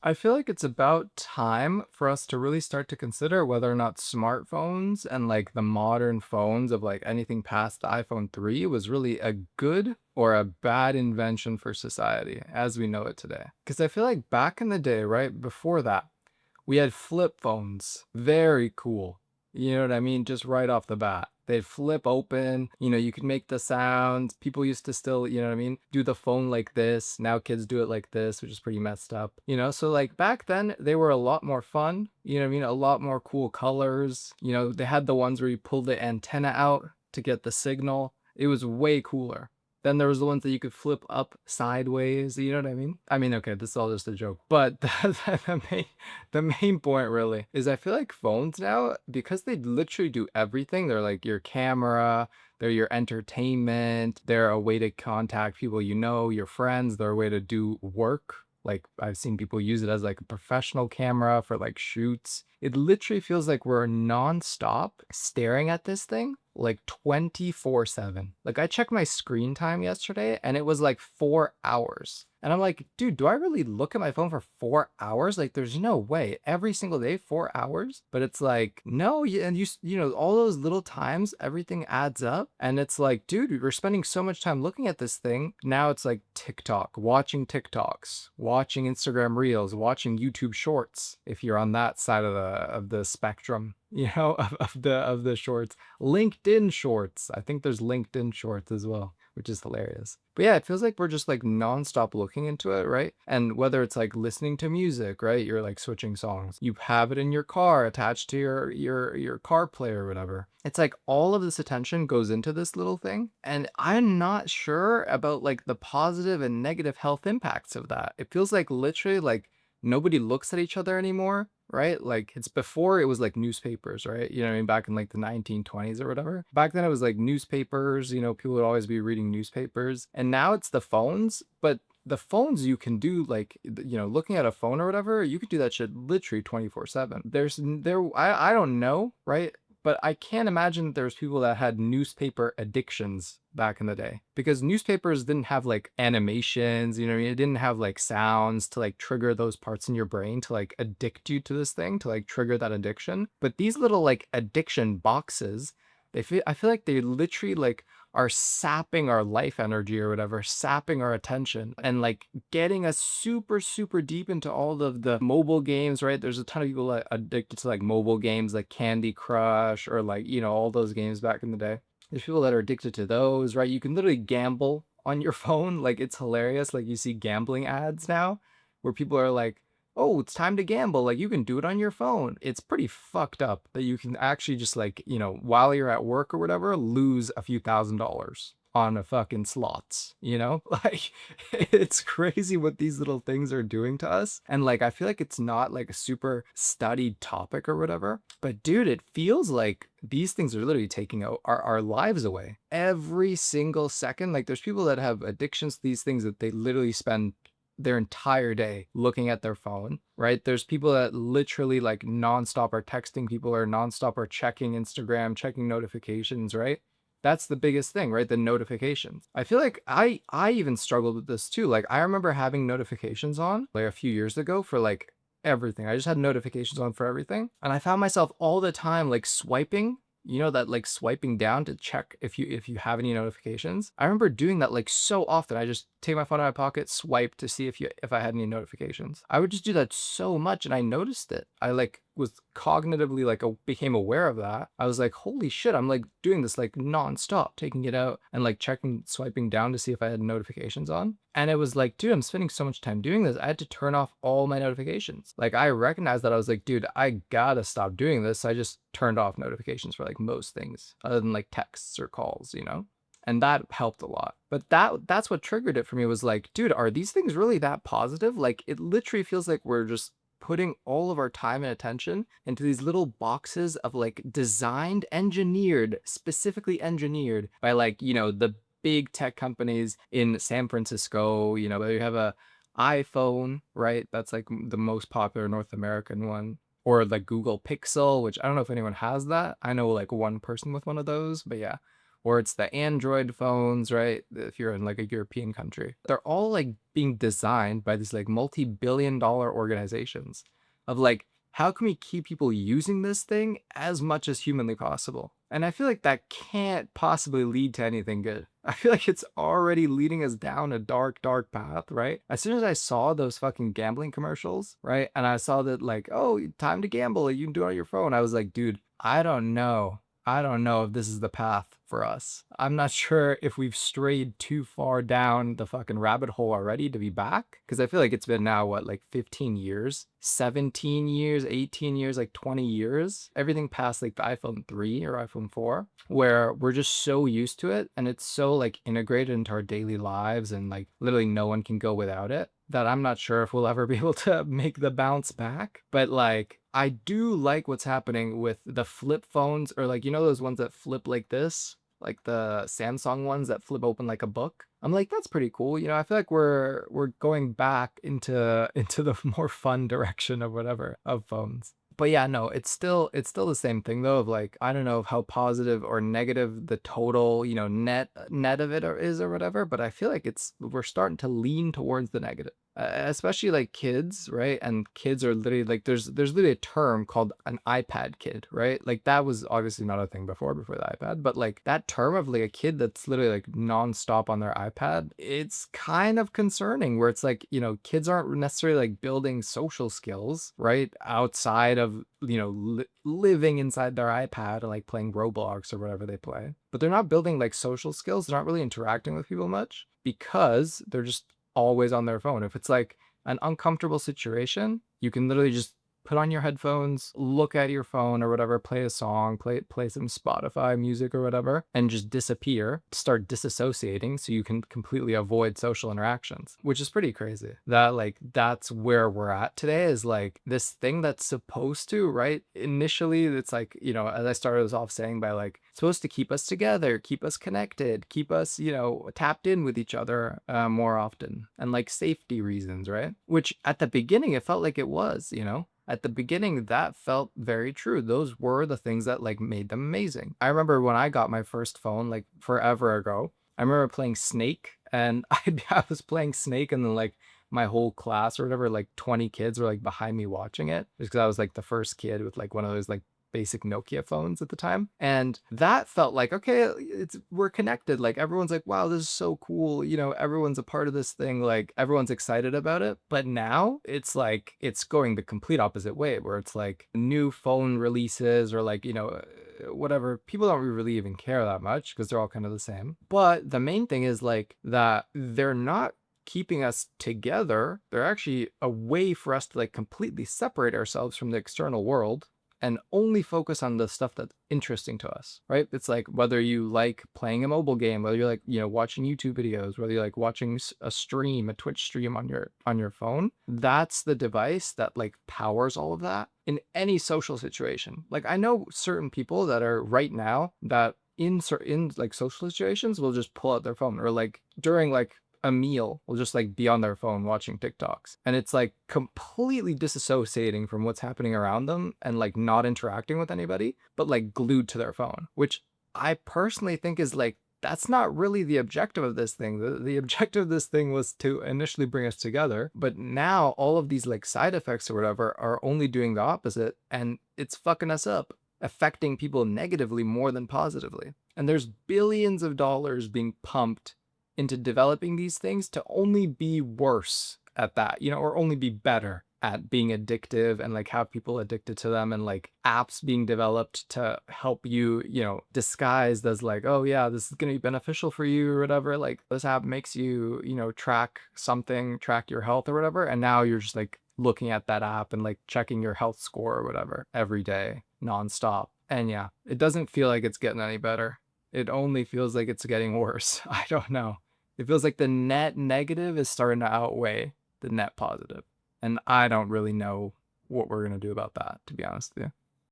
I feel like it's about time for us to really start to consider whether or not smartphones and like the modern phones of like anything past the iPhone 3 was really a good or a bad invention for society as we know it today. Because I feel like back in the day, right before that, we had flip phones. Very cool. You know what I mean? Just right off the bat. They'd flip open, you could make the sounds. People used to still, you know what I mean, do the phone like this. Now kids do it like this, which is pretty messed up. So like back then they were a lot more fun, you know what I mean? A lot more cool colors. They had the ones where you pull the antenna out to get the signal. It was way cooler. Then there was the ones that you could flip up sideways, you know what I mean? I mean, okay, this is all just a joke, but the main point really is I feel like phones now, because they literally do everything, they're like your camera, they're your entertainment, they're a way to contact people your friends, they're a way to do work. Like I've seen people use it as like a professional camera for like shoots. It literally feels like we're nonstop staring at this thing like 24/7. Like I checked my screen time yesterday and it was like 4 hours. And I'm like, dude, do I really look at my phone for 4 hours? Like, there's no way. Every single day, 4 hours. But it's like, no, and all those little times, everything adds up. And it's like, dude, we're spending so much time looking at this thing. Now it's like TikTok, watching TikToks, watching Instagram Reels, watching YouTube Shorts. If you're on that side of the spectrum, of the shorts, LinkedIn Shorts. I think there's LinkedIn Shorts as well, which is hilarious. But yeah, it feels like we're just like nonstop looking into it, right? And whether it's like listening to music, right? You're like switching songs. You have it in your car attached to your car player or whatever. It's like all of this attention goes into this little thing, and I'm not sure about like the positive and negative health impacts of that. It feels like literally like nobody looks at each other anymore, right? Like it's before it was like newspapers, right? You know what I mean? Back in like the 1920s or whatever. Back then it was like newspapers, people would always be reading newspapers. And now it's the phones, but the phones you can do like looking at a phone or whatever, you could do that shit literally 24/7. I don't know, right? But I can't imagine that there's people that had newspaper addictions back in the day, because newspapers didn't have like animations, you know what I mean? It didn't have like sounds to like trigger those parts in your brain to like addict you to this thing, to like trigger that addiction. But these little like addiction boxes, I feel like they literally like are sapping our life energy or whatever, sapping our attention and like getting us super, super deep into all of the mobile games, right? There's a ton of people that addicted to like mobile games like Candy Crush or like, all those games back in the day. There's people that are addicted to those, right? You can literally gamble on your phone. Like it's hilarious. Like you see gambling ads now where people are like, oh, it's time to gamble. Like you can do it on your phone. It's pretty fucked up that you can actually just like, while you're at work or whatever, lose a few $1,000s on a fucking slots. Like it's crazy what these little things are doing to us. And like I feel like it's not like a super studied topic or whatever, but dude, it feels like these things are literally taking our lives away every single second. Like there's people that have addictions to these things that they literally spend their entire day looking at their phone, right? There's people that literally like nonstop are texting people or nonstop are checking Instagram, checking notifications, right? That's the biggest thing, right? The notifications. I feel like I even struggled with this too. Like I remember having notifications on like a few years ago for like everything. I just had notifications on for everything. And I found myself all the time like swiping, that like swiping down to check if you have any notifications. I remember doing that like so often. I just take my phone out of my pocket, swipe to see if I had any notifications. I would just do that so much, and I noticed it. I like was cognitively like became aware of that. I was like, holy shit, I'm like doing this like nonstop, taking it out and like checking, swiping down to see if I had notifications on. And it was like, dude, I'm spending so much time doing this. I had to turn off all my notifications. Like I recognized that. I was like, dude, I gotta stop doing this. I just turned off notifications for like most things other than like texts or calls. And that helped a lot. But that's what triggered it for me, was like, dude, are these things really that positive? Like it literally feels like we're just putting all of our time and attention into these little boxes of like designed, engineered, specifically engineered by like, the big tech companies in San Francisco. Whether you have a iPhone, right? That's like the most popular North American one. Or like Google Pixel, which I don't know if anyone has that. I know like one person with one of those, but yeah. or it's the Android phones, right? If you're in like a European country, they're all like being designed by these like multi-billion-dollar organizations of like, how can we keep people using this thing as much as humanly possible? And I feel like that can't possibly lead to anything good. I feel like it's already leading us down a dark, dark path, right? As soon as I saw those fucking gambling commercials, right? And I saw that, like, oh, time to gamble, you can do it on your phone. I was like, dude, I don't know. I don't know if this is the path for us. I'm not sure if we've strayed too far down the fucking rabbit hole already to be back. Because I feel like it's been now, what, like 15 years, 17 years, 18 years, like 20 years, everything past like the iPhone 3 or iPhone 4, where we're just so used to it and it's so like integrated into our daily lives and like literally no one can go without it, that I'm not sure if we'll ever be able to make the bounce back. But like, I do like what's happening with the flip phones, or like, you know, those ones that flip like this, like the Samsung ones that flip open like a book. I'm like, that's pretty cool. You know, I feel like we're going back into the more fun direction of whatever of phones. But yeah, no, it's still the same thing though, of like, I don't know how positive or negative the total, you know, net of it is or whatever, but I feel like we're starting to lean towards the negative. Especially like kids, right? And kids are literally like, there's literally a term called an iPad kid, right? Like that was obviously not a thing before the iPad, but like that term of like a kid that's literally like nonstop on their iPad, it's kind of concerning, where it's like, you know, kids aren't necessarily like building social skills, right? Outside of, you know, living inside their iPad and like playing Roblox or whatever they play. But they're not building like social skills. They're not really interacting with people much because they're just always on their phone. If it's like an uncomfortable situation, you can literally just put on your headphones, look at your phone or whatever, play a song, play some Spotify music or whatever, and just disappear, start disassociating so you can completely avoid social interactions, which is pretty crazy. That like that's where we're at today, is like this thing that's supposed to, right? Initially, it's like, you know, as I started us off saying, by like supposed to keep us together, keep us connected, keep us, you know, tapped in with each other more often, and like safety reasons, right? Which at the beginning it felt like it was, you know, at the beginning that felt very true. Those were the things that like made them amazing. I remember when I got my first phone like forever ago, I remember playing Snake, and I was playing Snake, and then like my whole class or whatever, like 20 kids were like behind me watching it, just because I was like the first kid with like one of those like basic Nokia phones at the time. And that felt like, okay, we're connected. Like everyone's like, wow, this is so cool. You know, everyone's a part of this thing. Like everyone's excited about it. But now it's like, it's going the complete opposite way, where it's like new phone releases or like, you know, whatever. People don't really even care that much because they're all kind of the same. But the main thing is like that they're not keeping us together. They're actually a way for us to like completely separate ourselves from the external world and only focus on the stuff that's interesting to us, right? It's like whether you like playing a mobile game, whether you're like, you know, watching YouTube videos, whether you're like watching a stream, a Twitch stream on your phone, that's the device that like powers all of that in any social situation. Like I know certain people that are right now that in like social situations will just pull out their phone, or like during like a meal will just like be on their phone watching TikToks. And it's like completely disassociating from what's happening around them and like not interacting with anybody, but like glued to their phone, which I personally think is like, that's not really the objective of this thing. The objective of this thing was to initially bring us together, but now all of these like side effects or whatever are only doing the opposite, and it's fucking us up, affecting people negatively more than positively. And there's billions of dollars being pumped into developing these things to only be worse at that, you know, or only be better at being addictive and like have people addicted to them, and like apps being developed to help you, you know, disguised as like, oh yeah, this is going to be beneficial for you or whatever. Like this app makes you, you know, track something, track your health or whatever. And now you're just like looking at that app and like checking your health score or whatever every day nonstop. And yeah, it doesn't feel like it's getting any better. It only feels like it's getting worse. I don't know. It feels like the net negative is starting to outweigh the net positive. And I don't really know what we're going to do about that, to be honest with you.